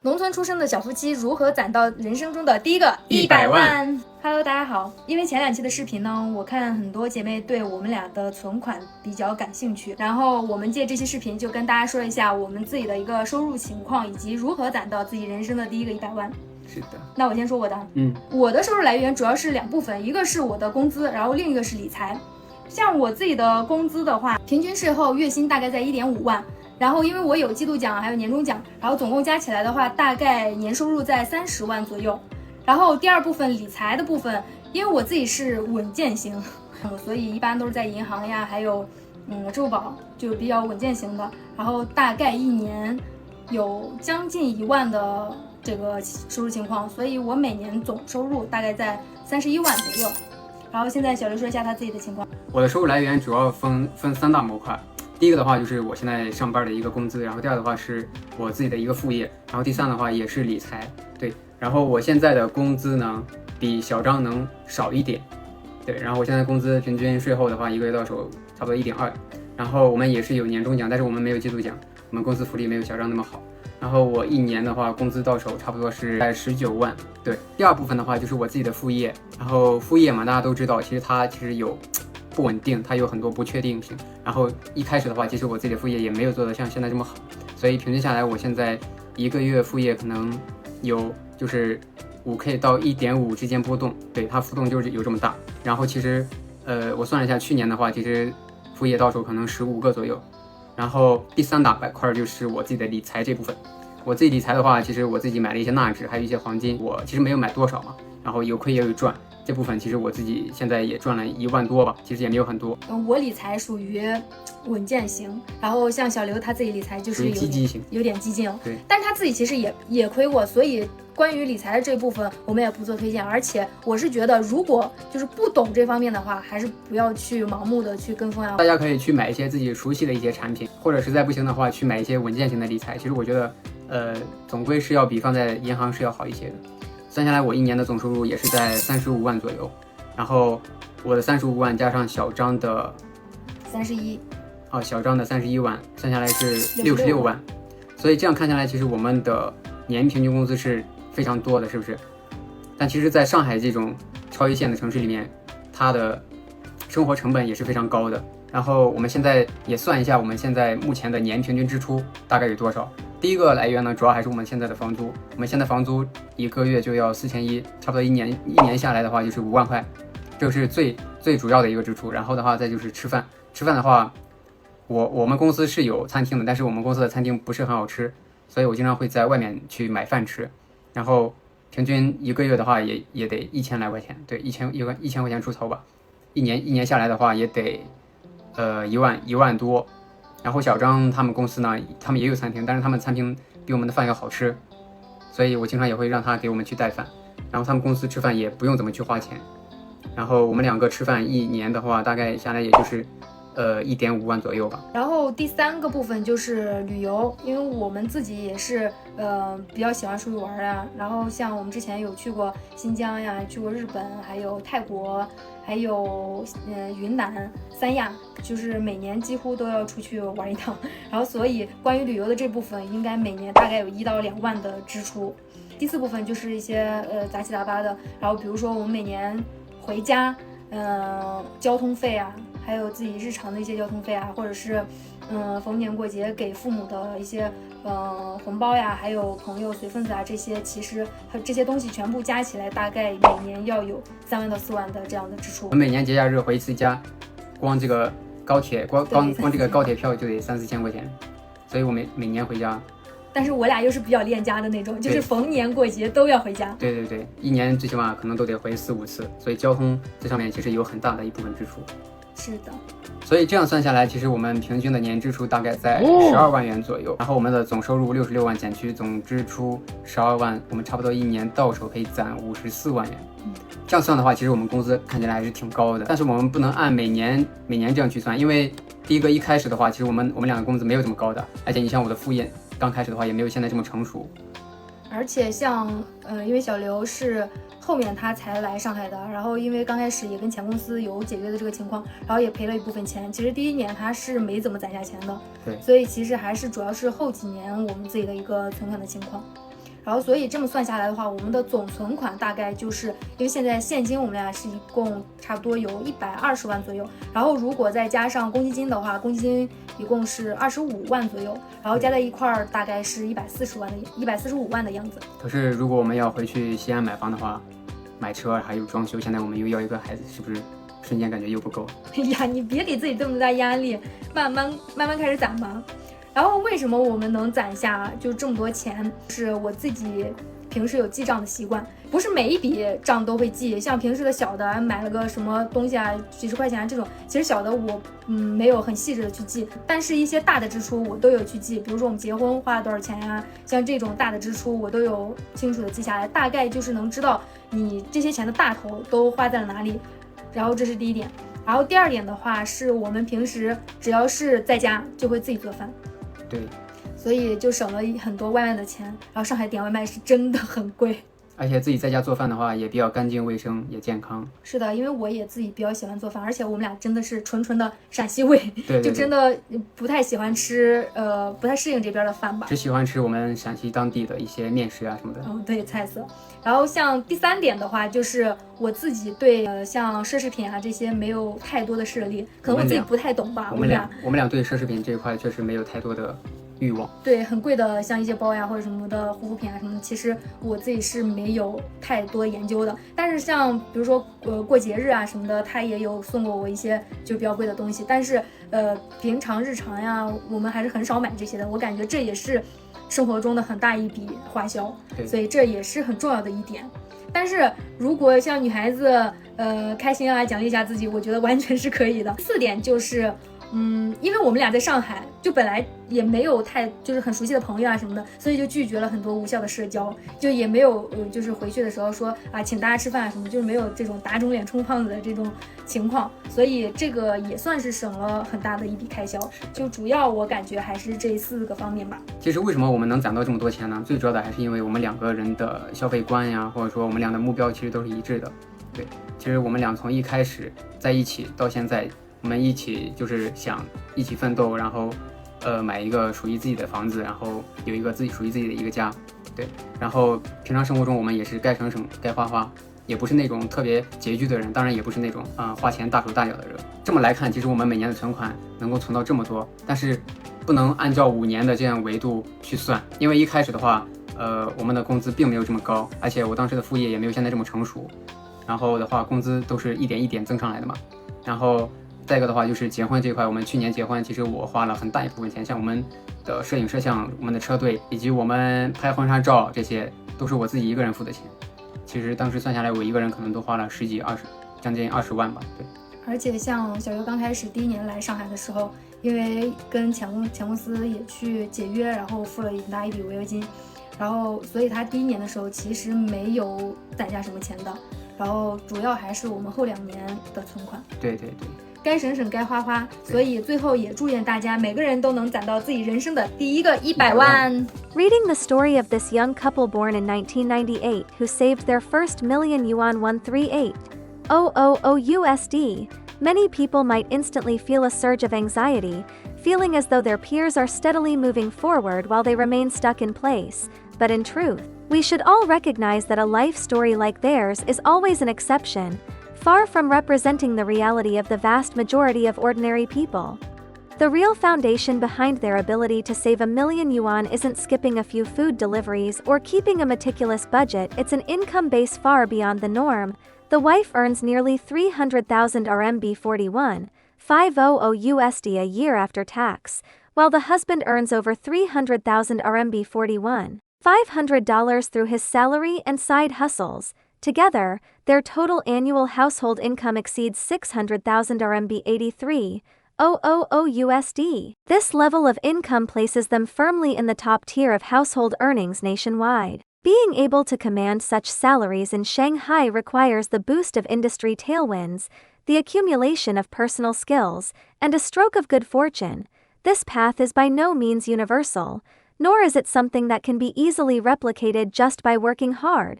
农村出生的小夫妻如何攒到人生中的第一个100万 ？Hello， 大家好。因为前2期的视频呢，我看很多姐妹对我们俩的存款比较感兴趣，然后我们借这期视频就跟大家说一下我们自己的一个收入情况，以及如何攒到自己人生的第一个100万。是的，那我先说我的，我的收入来源主要是2部分，一个是我的工资，然后另一个是理财。像我自己的工资的话，平均税后月薪大概在1.5万。然后因为我有季度奖还有年终奖，然后总共加起来的话大概年收入在30万左右。然后第2部分理财的部分，因为我自己是稳健型，所以一般都是在银行呀还有支付宝就比较稳健型的，然后大概1年有将近1万的这个收入情况，所以我每年总收入大概在31万左右。然后现在小刘说一下他自己的情况。我的收入来源主要分3大模块。第一个的话就是我现在上班的一个工资，然后第2的话是我自己的一个副业，然后第3的话也是理财。对，然后我现在的工资呢比小张能少一点，对，然后我现在工资平均税后的话1个月到手差不多1.2，然后我们也是有年终奖，但是我们没有季度奖，我们公司福利没有小张那么好。然后我1年的话工资到手差不多是在19万。对，第2部分的话就是我自己的副业，然后副业嘛大家都知道，其实有不稳定，它有很多不确定性。然后一开始的话，其实我自己的副业也没有做得像现在这么好，所以平均下来，我现在1个月副业可能有就是5K 到1.5之间波动，对，它浮动就是有这么大。然后其实我算了一下，去年的话，其实副业到手可能15个左右。然后第3大板块就是我自己的理财这部分。我自己理财的话，其实我自己买了一些纳指，还有一些黄金，我其实没有买多少嘛，然后有亏也有赚。这部分其实我自己现在也赚了1万多吧，其实也没有很多。我理财属于稳健型，然后像小刘他自己理财就是积极型，有点激进了。对，但是他自己其实也亏过，所以关于理财的这部分我们也不做推荐。而且我是觉得，如果就是不懂这方面的话，还是不要去盲目的去跟风啊。大家可以去买一些自己熟悉的一些产品，或者实在不行的话，去买一些稳健型的理财。其实我觉得，总归是要比放在银行是要好一些的。算下来，我1年的总收入也是在35万左右。然后我的35万加上小张的31，小张的31万，算下来是66万。所以这样看下来，其实我们的年平均工资是非常多的，是不是？但其实在上海这种超一线的城市里面，它的生活成本也是非常高的。然后我们现在也算一下，我们现在目前的年平均支出大概有多少？第一个来源呢，主要还是我们现在的房租。我们现在房租1个月就要4100，差不多一年下来的话就是5万块。这是最主要的一个支出。然后的话再就是吃饭的话，我们公司是有餐厅的，但是我们公司的餐厅不是很好吃，所以我经常会在外面去买饭吃。然后平均1个月的话也得1000来块钱，对，1000块钱出头吧。一年下来的话也得1万多。然后小张他们公司呢，他们也有餐厅，但是他们餐厅比我们的饭要好吃，所以我经常也会让他给我们去带饭。然后他们公司吃饭也不用怎么去花钱。然后我们2个吃饭1年的话，大概下来也就是1.5万左右吧。然后第3个部分就是旅游，因为我们自己也是比较喜欢出去玩啊。然后像我们之前有去过新疆呀，去过日本，还有泰国，还有云南、三亚，就是每年几乎都要出去玩一趟。然后所以关于旅游的这部分，应该每年大概有1到2万的支出。第4部分就是一些杂七杂八的，然后比如说我们每年回家，交通费啊，还有自己日常的一些交通费啊，或者是逢年过节给父母的一些红包呀，还有朋友随份子啊，这些其实这些东西全部加起来，大概每年要有3万到4万的这样的支出。我每年节假日回一次家，光这个高铁光这个高铁票就得3、4千块钱，所以我每年回家。但是我俩又是比较恋家的那种，就是逢年过节都要回家。对，一年最起码可能都得回4、5次，所以交通这上面其实有很大的一部分支出。是的，所以这样算下来，其实我们平均的年支出大概在12万元左右。然后我们的总收入66万减去总支出12万，我们差不多1年到手可以攒54万元。这样算的话，其实我们工资看起来还是挺高的。但是我们不能按每年这样去算，因为第一个一开始的话，其实我们2个工资没有这么高的，而且你像我的副业刚开始的话也没有现在这么成熟。而且像因为小刘是后面他才来上海的，然后因为刚开始也跟前公司有解约的这个情况，然后也赔了一部分钱。其实第1年他是没怎么攒下钱的，对，所以其实还是主要是后几年我们自己的一个存款的情况。然后所以这么算下来的话，我们的总存款大概就是因为现在现金我们俩是一共差不多有120万左右，然后如果再加上公积金的话，公积金一共是25万左右，然后加在一块儿大概是145万的样子。可是如果我们要回去西安买房的话，买车还有装修，现在我们又要一个孩子，是不是瞬间感觉又不够？哎呀，你别给自己这么大压力，慢慢开始攒吧。然后为什么我们能攒下就这么多钱？是我自己平时有记账的习惯，不是每一笔账都会记，像平时的小的买了个什么东西啊，几十块钱这种，其实小的我没有很细致的去记，但是一些大的支出我都有去记，比如说我们结婚花了多少钱呀，像这种大的支出我都有清楚的记下来，大概就是能知道你这些钱的大头都花在了哪里。然后这是第一点，然后第二点的话是我们平时只要是在家就会自己做饭，对，所以就省了很多外卖的钱。然后上海点外卖是真的很贵，而且自己在家做饭的话也比较干净卫生，也健康。是的，因为我也自己比较喜欢做饭，而且我们俩真的是纯的陕西胃，对，就真的不太喜欢吃不太适应这边的饭吧，只喜欢吃我们陕西当地的一些面食啊什么的。对，菜色。然后像第三点的话，就是我自己对像奢侈品啊这些没有太多的涉猎，可能我自己不太懂吧。我们俩对奢侈品这一块确实没有太多的欲望。对，很贵的像一些包呀或者什么的护肤品啊什么的，其实我自己是没有太多研究的。但是像比如说过节日啊什么的，他也有送过我一些就比较贵的东西。但是平常日常呀，我们还是很少买这些的。我感觉这也是生活中的很大一笔花销，所以这也是很重要的一点。但是如果像女孩子开心啊奖励一下自己，我觉得完全是可以的。4点就是因为我们俩在上海，就本来也没有就是很熟悉的朋友啊什么的，所以就拒绝了很多无效的社交，就也没有就是回去的时候说啊请大家吃饭啊什么，就是没有这种打肿脸充胖子的这种情况，所以这个也算是省了很大的一笔开销。就主要我感觉还是这4个方面吧。其实为什么我们能攒到这么多钱呢？最主要的还是因为我们2个人的消费观呀，或者说我们俩的目标其实都是一致的。对，其实我们俩从一开始在一起到现在，我们一起就是想一起奋斗，然后买一个属于自己的房子，然后有一个属于自己的一个家。对，然后平常生活中我们也是该省省该花花，也不是那种特别拮据的人，当然也不是那种花钱大手大脚的人。这么来看，其实我们每年的存款能够存到这么多，但是不能按照5年的这样维度去算，因为一开始的话我们的工资并没有这么高，而且我当时的副业也没有现在这么成熟，然后的话工资都是一点一点增上来的嘛。然后再一个的话就是结婚这块，我们去年结婚，其实我花了很大一部分钱，像我们的摄影摄像、我们的车队以及我们拍婚纱照，这些都是我自己一个人付的钱。其实当时算下来，我一个人可能都花了10几20，将近20万吧。对。而且像小优刚开始第1年来上海的时候，因为跟前公司也去解约，然后付了很大一笔违约金，然后所以他第1年的时候其实没有攒下什么钱的，然后主要还是我们后2年的存款。对对对。该省省该花花，所以最后也祝愿大家每个人都能攒到自己人生的第一个100万。Reading the story of this young couple born in 1998 who saved their first million yuan 138,000 USD, many people might instantly feel a surge of anxiety, feeling as though their peers are steadily moving forward while they remain stuck in place. But in truth, we should all recognize that a life story like theirs is always an exception, far from representing the reality of the vast majority of ordinary people. The real foundation behind their ability to save $1 million isn't skipping a few food deliveries or keeping a meticulous budget, it's an income base far beyond the norm. The wife earns nearly 300,000 RMB 41,500 USD a year after tax, while the husband earns over 300,000 RMB 41,500 through his salary and side hustles. Together, their total annual household income exceeds 600,000 RMB 83,000 USD. This level of income places them firmly in the top tier of household earnings nationwide. Being able to command such salaries in Shanghai requires the boost of industry tailwinds, the accumulation of personal skills, and a stroke of good fortune. This path is by no means universal, nor is it something that can be easily replicated just by working hard.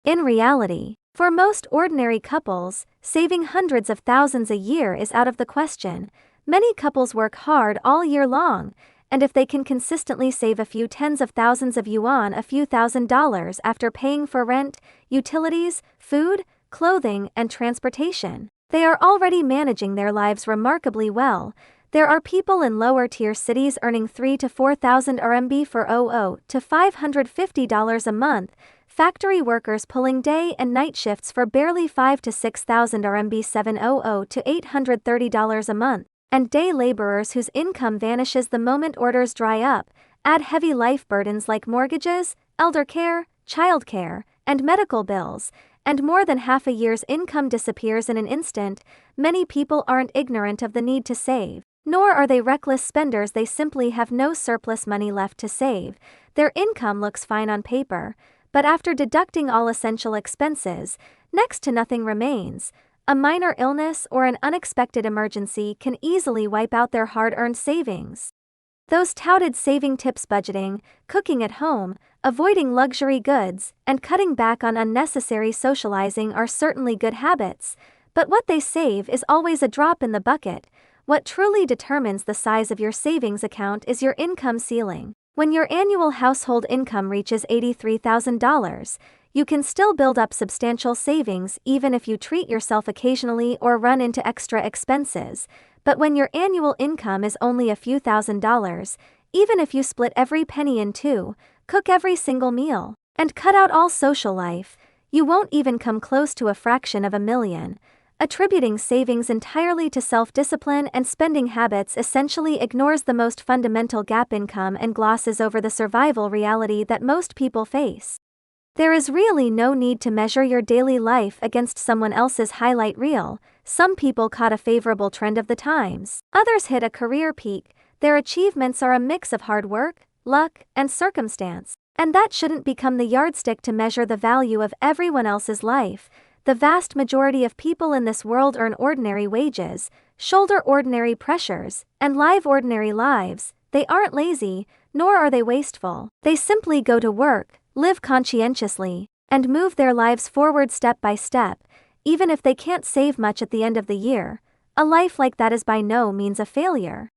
In reality, for most ordinary couples, saving hundreds of thousands a year is out of the question. Many couples work hard all year long, and if they can consistently save a few tens of thousands of yuan, a few $1,000s after paying for rent, utilities, food, clothing, and transportation, they are already managing their lives remarkably well. There are people in lower-tier cities earning 3,000 to 4,000 RMB for 00 to $550 a month, factory workers pulling day and night shifts for barely 5,000 to 6,000 RMB 700 to $830 a month, and day laborers whose income vanishes the moment orders dry up. Add heavy life burdens like mortgages, elder care, childcare, and medical bills, and more than half a year's income disappears in an instant. Many people aren't ignorant of the need to save, nor are they reckless spenders. They simply have no surplus money left to save. Their income looks fine on paper, but after deducting all essential expenses, next to nothing remains. A minor illness or an unexpected emergency can easily wipe out their hard-earned savings. Those touted saving tips, budgeting, cooking at home, avoiding luxury goods, and cutting back on unnecessary socializing are certainly good habits, but what they save is always a drop in the bucket. What truly determines the size of your savings account is your income ceiling. When your annual household income reaches $83,000, you can still build up substantial savings even if you treat yourself occasionally or run into extra expenses. But when your annual income is only a few $1,000s, even if you split every penny in two, cook every single meal, and cut out all social life, you won't even come close to a fraction of $1,000,000. Attributing savings entirely to self-discipline and spending habits essentially ignores the most fundamental gap income and glosses over the survival reality that most people face. There is really no need to measure your daily life against someone else's highlight reel. Some people caught a favorable trend of the times. Others hit a career peak. Their achievements are a mix of hard work, luck, and circumstance. And that shouldn't become the yardstick to measure the value of everyone else's life. The vast majority of people in this world earn ordinary wages, shoulder ordinary pressures, and live ordinary lives. They aren't lazy, nor are they wasteful. They simply go to work, live conscientiously, and move their lives forward step by step, even if they can't save much at the end of the year. A life like that is by no means a failure.